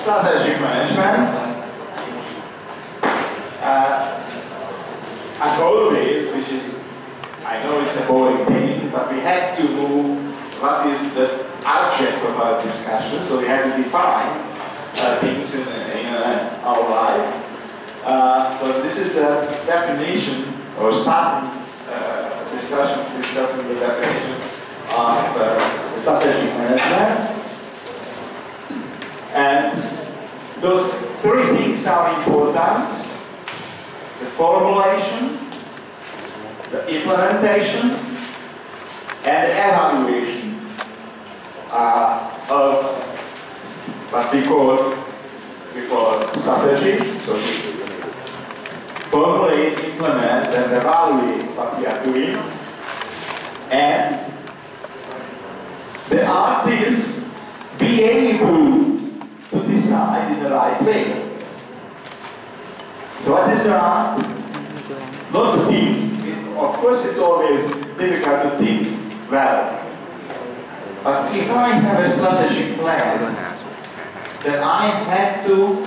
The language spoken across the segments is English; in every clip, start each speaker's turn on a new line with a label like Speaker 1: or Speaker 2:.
Speaker 1: strategic management. As always, which is, I know it's a boring thing, but we have to know what is the object of our discussion, so we have to define things in our life. So this is the definition, or starting discussing the definition of strategic management. And those three things are important: the formulation, the implementation, and the evaluation of what we call strategy. So formulate, implement, and evaluate what we are doing. And the art is be able to decide in the right way. So what is the art? Not to think. Of course, it's always difficult to think well. But if I have a strategic plan, then I have to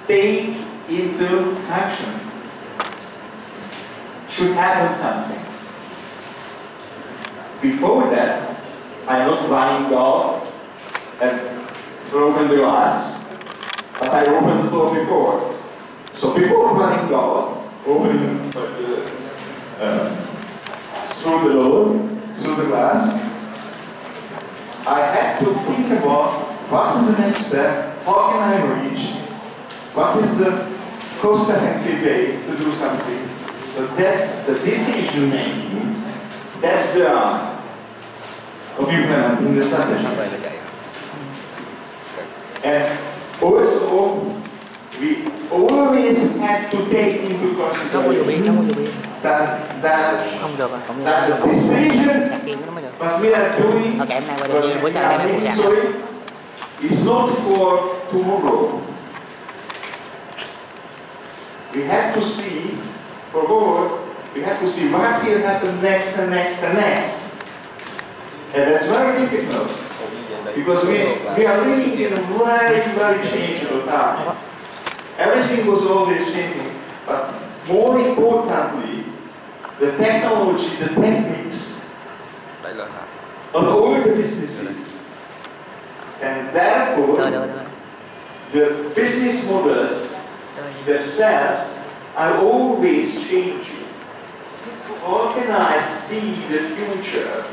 Speaker 1: take into action. Should happen something. Before that, I'm not running out and broken the glass, but I opened the door before. So before running out, opening through the door, through the glass, I had to think about what is the next step, how can I reach, what is the cost-effective way to do something. So that's the decision making, that's the art of implementing the strategy. And also, we always had to take into consideration that the decision what we are doing is not for tomorrow. We have to see, for forward, we have to see what will happen next and next and next. And that's very difficult, because we are living in a very, very changeable time. Everything was always changing, but more importantly, the technology, the techniques of all the businesses, and therefore the business models themselves are always changing. How can I see the future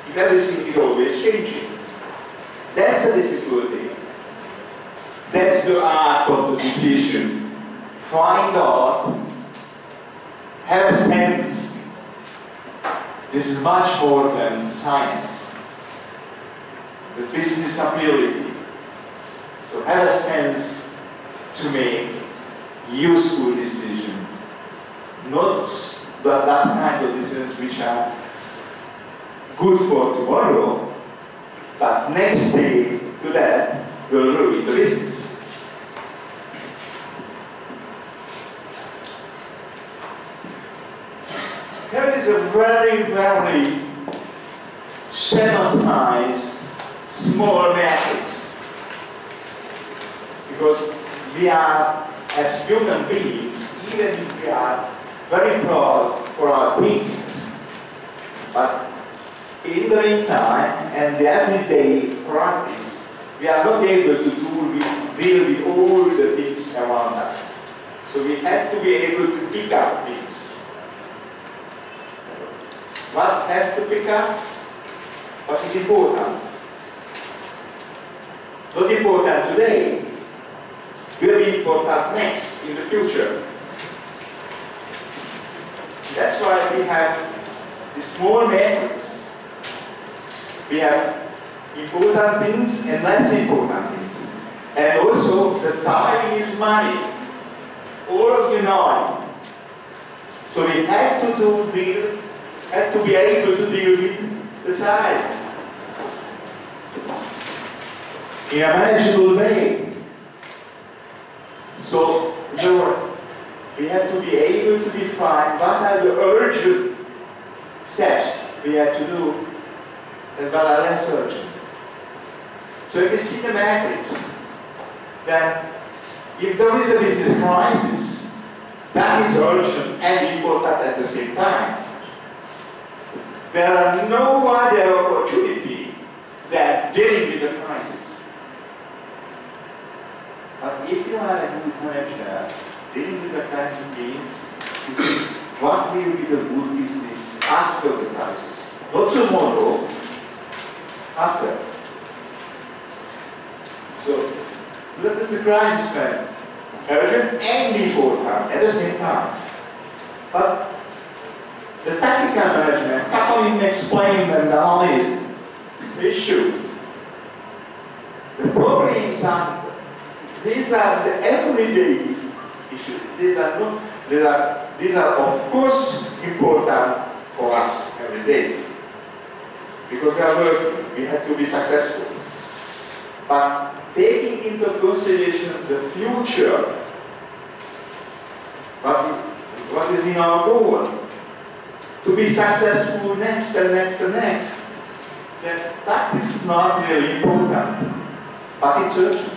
Speaker 1: if everything is always changing? That's the difficulty. That's the art of the decision. Find out, have a sense. This is much more than science. The business ability. So have a sense to make useful decisions. Not that kind of decisions which are good for tomorrow, but next day to that will ruin the business. Here is a very, very schematized small matrix. Because we are, as human beings, even if we are very proud for our thinkings, but in the meantime and the everyday practice, we are not able to deal with all the things around us. So we have to be able to pick up things. What have to pick up? What is important? Not important today, will be important next, in the future. That's why we have this small matrix. We have important things and less important things. And also, the time is money. All of you know it. So we have to be able to deal with the time in a manageable way. So, we have to be able to define what are the urgent steps we have to do and what are less urgent. So if you see the matrix, then if there is a business crisis, that is urgent and important at the same time. There are no other opportunity than dealing with the crisis. But if you are a good manager, dealing with the crisis means you think, what will be the good business after the crisis? Not tomorrow, after. So, that is the crisis management. Urgent and important at the same time. But the tactical management, Katalin explained and analyzed the issue. The problems are, these are the everyday issues. These are of course important for us every day. Because we are working, we have to be successful. But taking into consideration the future, what is in our goal, to be successful next and next and next, then tactics is not really important, but it's urgent.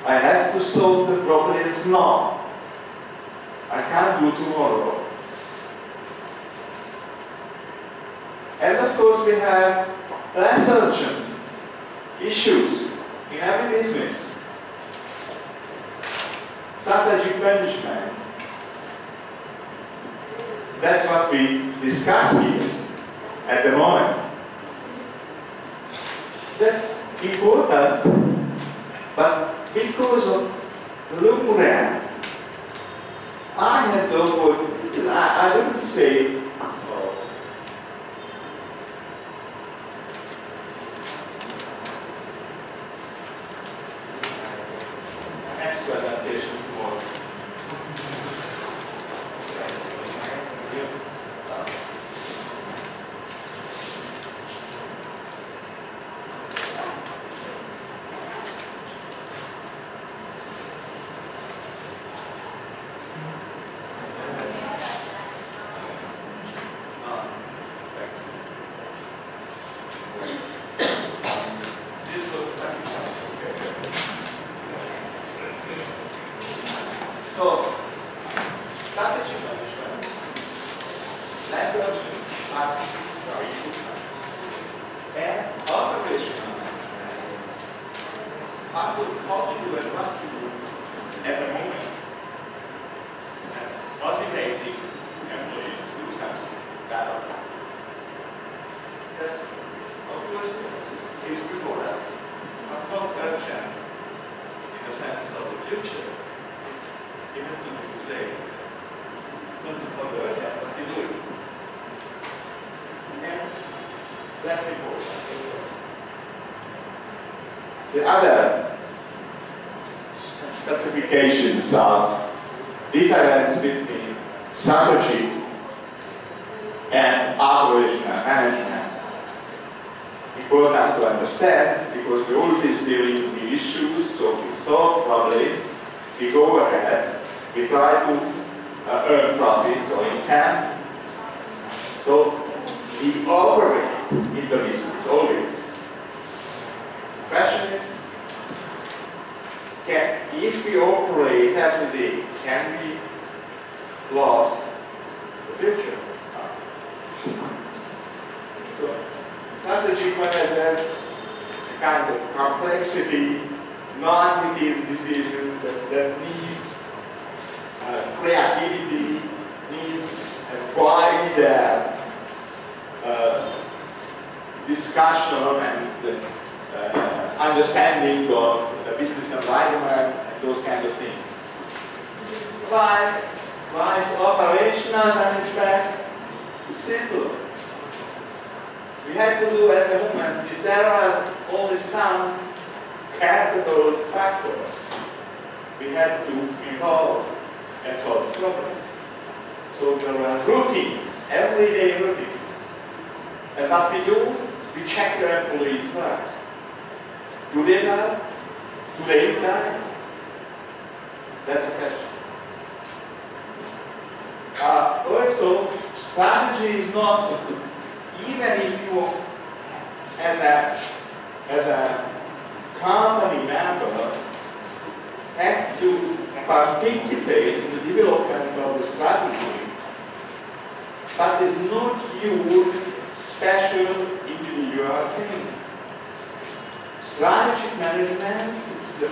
Speaker 1: I have to solve the problems now. I can't do tomorrow. And of course we have less urgent issues in every business. Strategic management. That's what we discuss here at the moment. That's important, but because of the long run, I have the opportunity, I don't say, next presentation tomorrow. So, strategy management, less urgent, very important. And operational, how to do and what to do at the moment. And motivating employees to do something better. This, of course, is before us, but not urgent in the sense of the future. Even to do today, not to convert that, but to do it. And less important, of course. The other specifications are difference between strategy and operational management. Important to understand because we're always dealing with issues, so we solve problems, we go ahead. We try to earn profits or income. So we operate in the business always. The question is, if we operate every day, can we lose the future? So strategic management, a kind of complexity, non-routine decisions that needs creativity, needs a wide discussion and understanding of the business environment and those kind of things. Why is operational management simple? We have to do at the moment, if there are only some capital factors, we have to involve and solve problems. So there are routines, everyday routines. And what we do, we check the employees' work. Do they learn? Do they learn? That's a question. Also, strategy is not, even if you, as a company member, have to participate in the development of the strategy, but it's not your special individual thing. Strategic management is the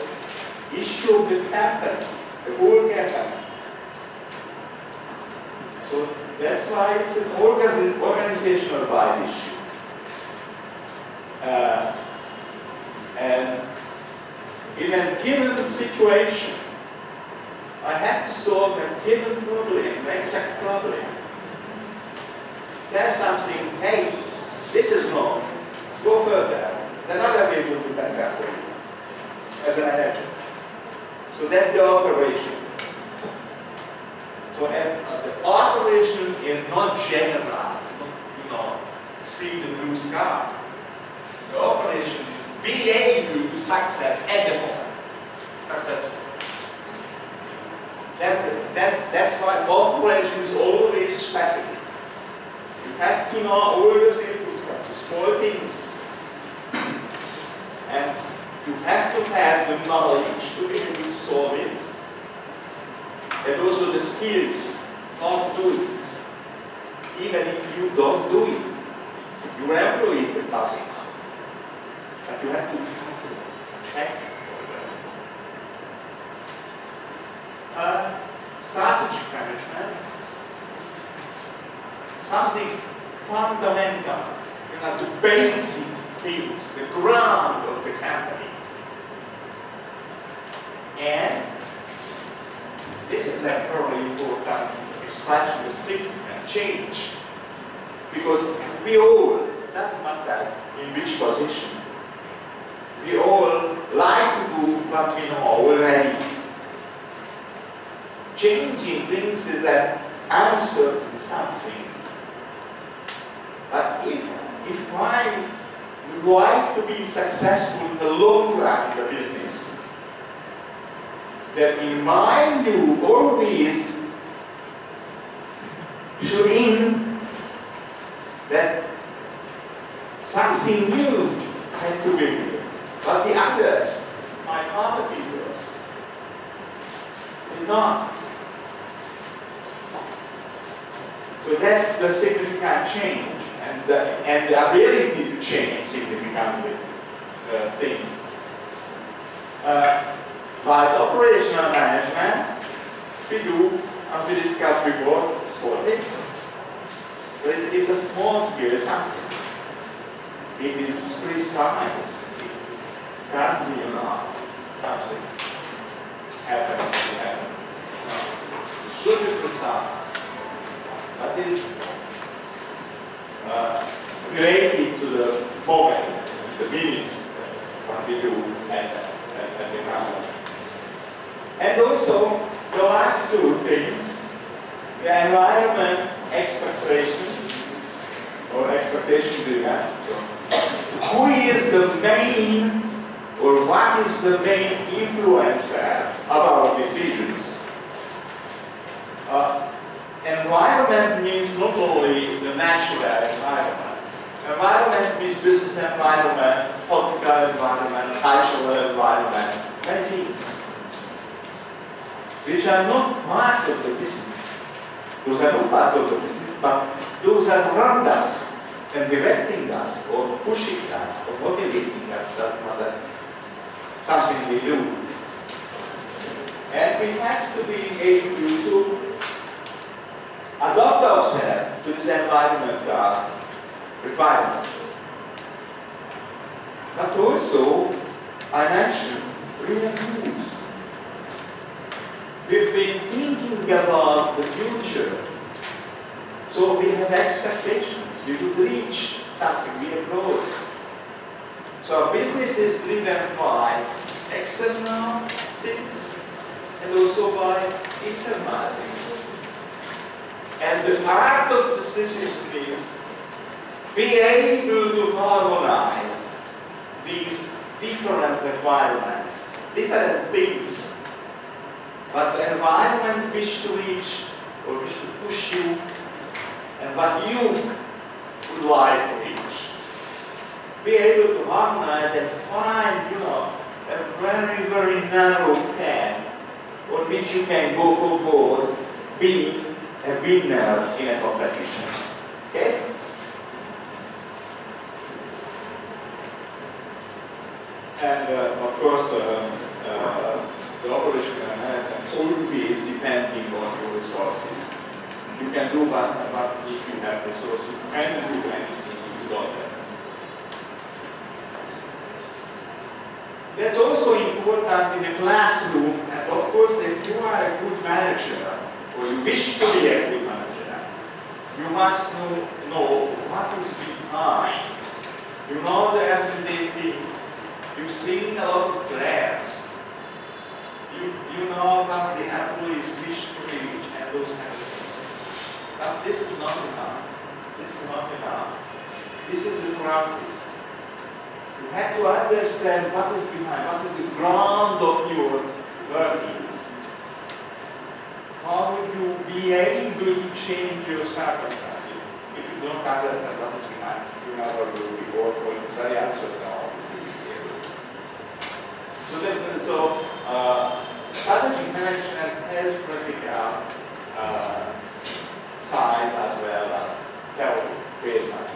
Speaker 1: issue of the company, the whole company. So that's why it's an organizational wide issue. And in a given situation, I have to solve a given problem, an exact problem. There's something, hey, this is wrong, go further. Another way to do that way, as a manager. So that's the operation. So the operation is not general, see the blue sky. The operation is be able to success at the moment. Successful. That's why operation is always specific. You have to know all the circumstances, small things. And you have to have the knowledge to be able to solve it. And also the skills how to do it. Even if you don't do it, your employee does it. But you have to check. Strategic management, something fundamental, the basic things, the ground of the company. And this is a probably important expression, the significant change. Because we all, doesn't matter in which position, we all like to do what we know already. Changing things is an uncertain something. But if I would like to be successful in the long run in the business, then in my view, all these should mean that something new had to be here. But the others, my competitors, did not. So that's the significant change and the ability to change significantly thing. As operational management, we do, as we discussed before, small things. But it's a small scale something. It is precise. It can't be something happen. It should be precise. But is related to the moment, the minute, what we do at the ground. And also, the last two things, the environment expectation, or expectation driven. Who is the main, or what is the main influencer of our decisions? Environment means not only the natural environment. Environment means business environment, political environment, cultural environment, many things, which are not part of the business. Those are not part of the business, but those are around us and directing us, or pushing us, or motivating us. That's not something we do. And we have to be able to adopt ourselves to this environmental requirements. But also, I mentioned real moves. We've been thinking about the future, so we have expectations. We would reach something, we have goals. So our business is driven by external things and also by internal things. And the art of this decision is being able to harmonize these different requirements, different things, but the environment wish to reach or wish to push you, and what you would like to reach. Be able to harmonize and find, a very, very narrow path on which you can go forward, being a winner in a competition. Okay? And of course, the operational management always depending on your resources. You can do but if you have resources, you can do anything if you don't have. That's also important in a classroom, and of course, if you are a good manager, or you wish to be a good manager, you must know what is behind. You know the everyday things. You've seen a lot of graphs. You know what the employees wish to reach and those kind of things. But this is not enough. This is not enough. This is the practice. You have to understand what is behind, what is the ground of your working. How would you be able to change your circumstances? If you don't understand what is behind, you never will be work, or it's very uncertain how you will be able to. So strategic management has practical sides as well as theory-based management.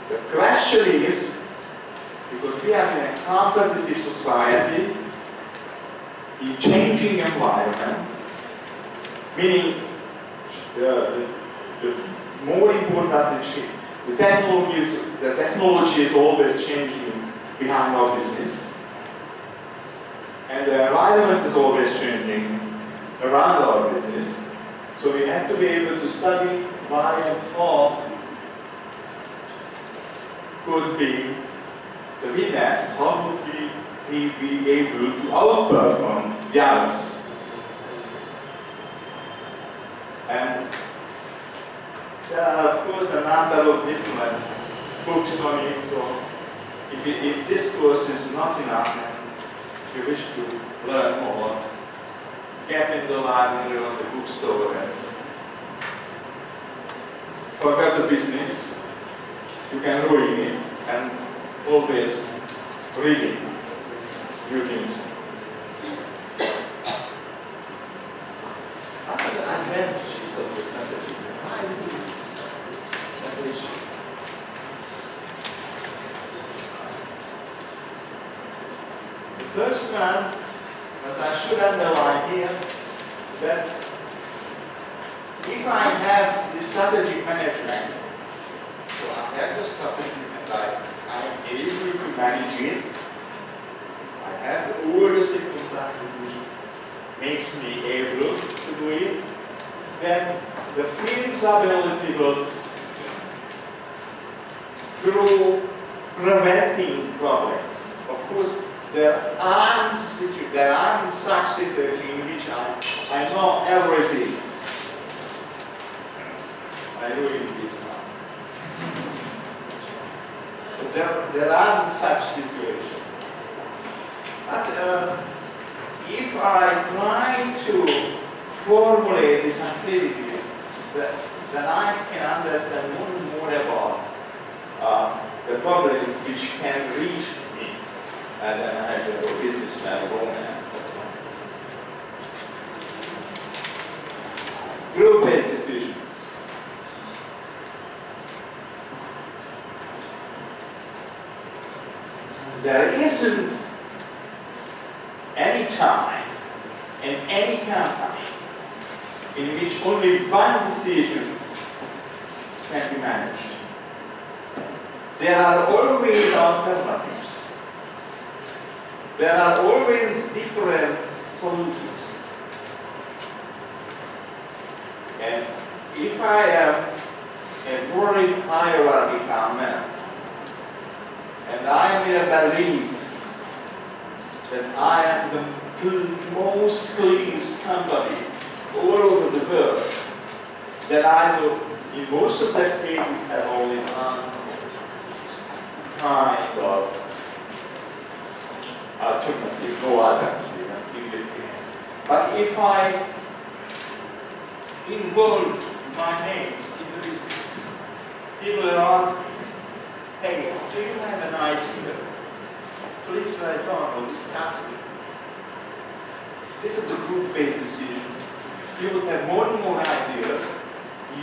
Speaker 1: The question is, because we are in a competitive society, in changing environment, meaning the more important the technology is always changing behind our business, and the environment is always changing around our business. So we have to be able to study why and how could be the winners, how would we be able to outperform the others. And there are of course a number of different books on it, so if this course is not enough and you wish to learn more, get in the library or the bookstore and forget the business. You can ruin it and always reading new things. What are the advantages of the strategy? Why do you strategy? The first one that I should underline here, that if I have the strategic management, so I have the strategy and I am able to manage it, I have all the circumstances which makes me able to do it, then the firm's ability will grow preventing problems. Of course, there are such situations in which I know everything. I know in this now. So there are such situations. But if I try to formulate these activities, then I can understand more and more about the problems which can reach me as a manager or businessman or owner. Group-based decisions. There isn't any time in any company in which only one decision can be managed. There are always alternatives. There are always different solutions. And if I am a very hierarchical man, and I will believe that I am the most pleased somebody all over the world, that I will, in most of the cases, have only one kind of alternative, no alternative in the case. But if I involve my mates in the business, people around, hey, do you have an idea? Please write down or discuss it. This is the group-based decision. You will have more and more ideas.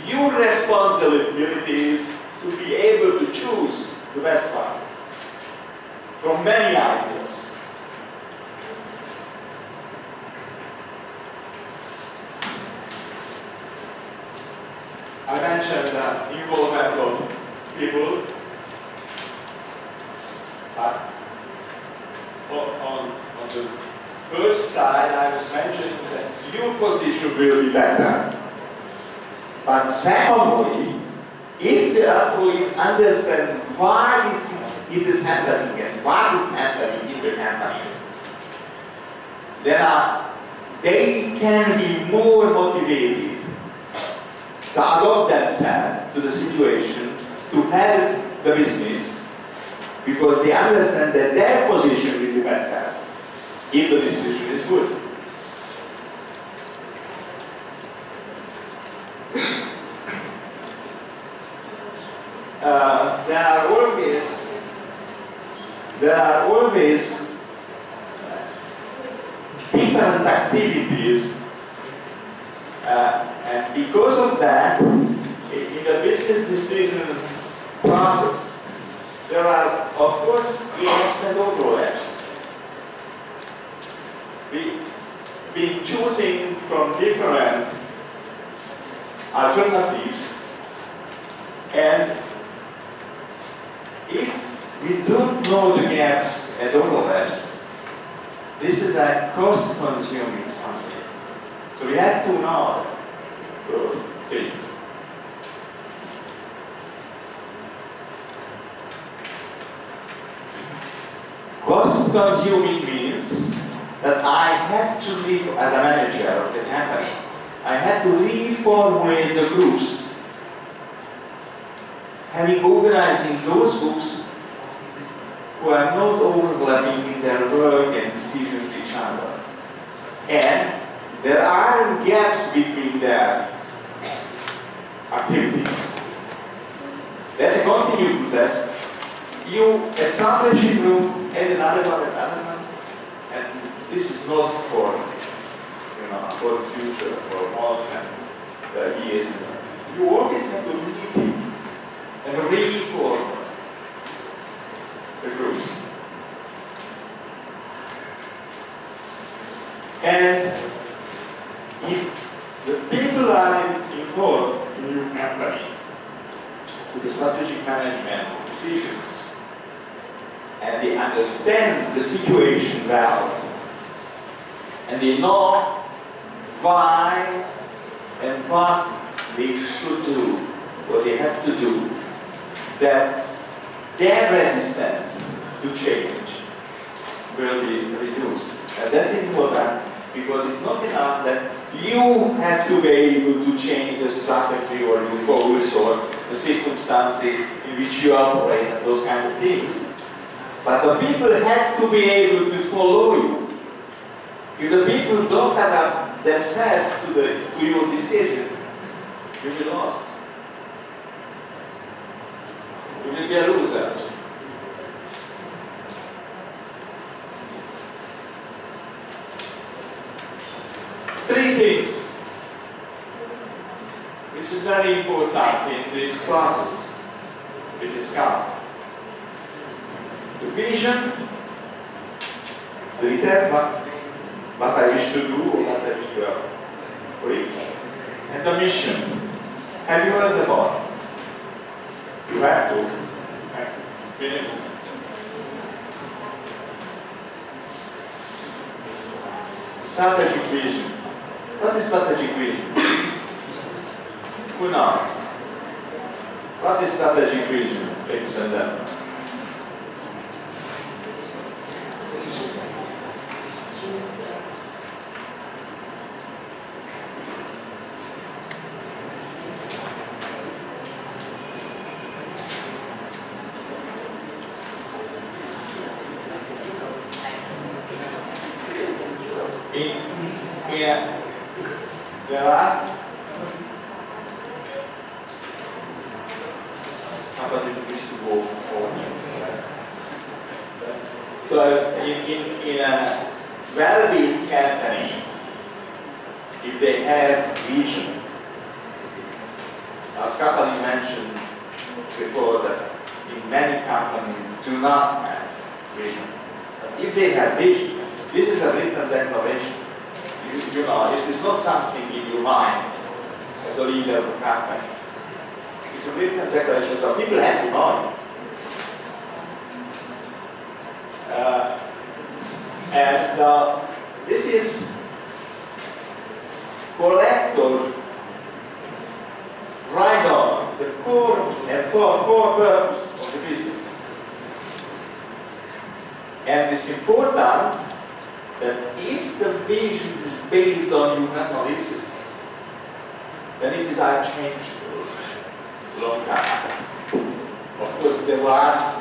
Speaker 1: Your responsibility is to be able to choose the best one from many ideas. I mentioned the involvement of people, but on the first side I was mentioning that your position will be better. But secondly, if the employees understand why it is happening and what is happening in the company, then they can be more motivated to adopt themselves to the situation, to help the business, because they understand that their position will be better if the decision is good. There are always different activities, and because of that, in the business decision process, there are, of course, gaps and overlaps. We've been choosing from different alternatives, and if we don't know the gaps and overlaps, this is a cost-consuming something. So we have to know those things. Cost-consuming means that I have to, as a manager of the company, I had to reformulate the groups, having organizing those groups who are not overlapping in their work and decisions each other. And there are gaps between their activities. That's a continued process. You establish a group, add another one, and this is not for, for the future, for months and years. You always have to meet and reform the groups. And if the people are involved in your company with the strategic management decisions, and they understand the situation well, and they know why and what they should do, what they have to do, that their resistance to change will be reduced. And that's important, because it's not enough that you have to be able to change the strategy or your goals or the circumstances in which you operate and those kind of things. But the people have to be able to follow you. If the people don't adapt themselves to your decision, you will be lost. You will be a loser. Three things which is very important in this classes we discuss. The vision, the intent, what I wish to do or what I wish to have, and the mission. Have you heard about it? You have to. Finish. Strategic vision. What is strategic vision? Who knows? What is strategic vision, ladies and gentlemen? Katalin wish to go home. So in a well-based company, if they have vision, as Katalin mentioned before, that in many companies do not have vision. But if they have vision, this is a written declaration. You know, it is not something in your mind as a leader of a company. It's a written declaration, so people have to know it. And this is collector right on the core purpose of the business. And it's important that if the vision is based on your analysis, then it is unchangeable long time. Of course, there are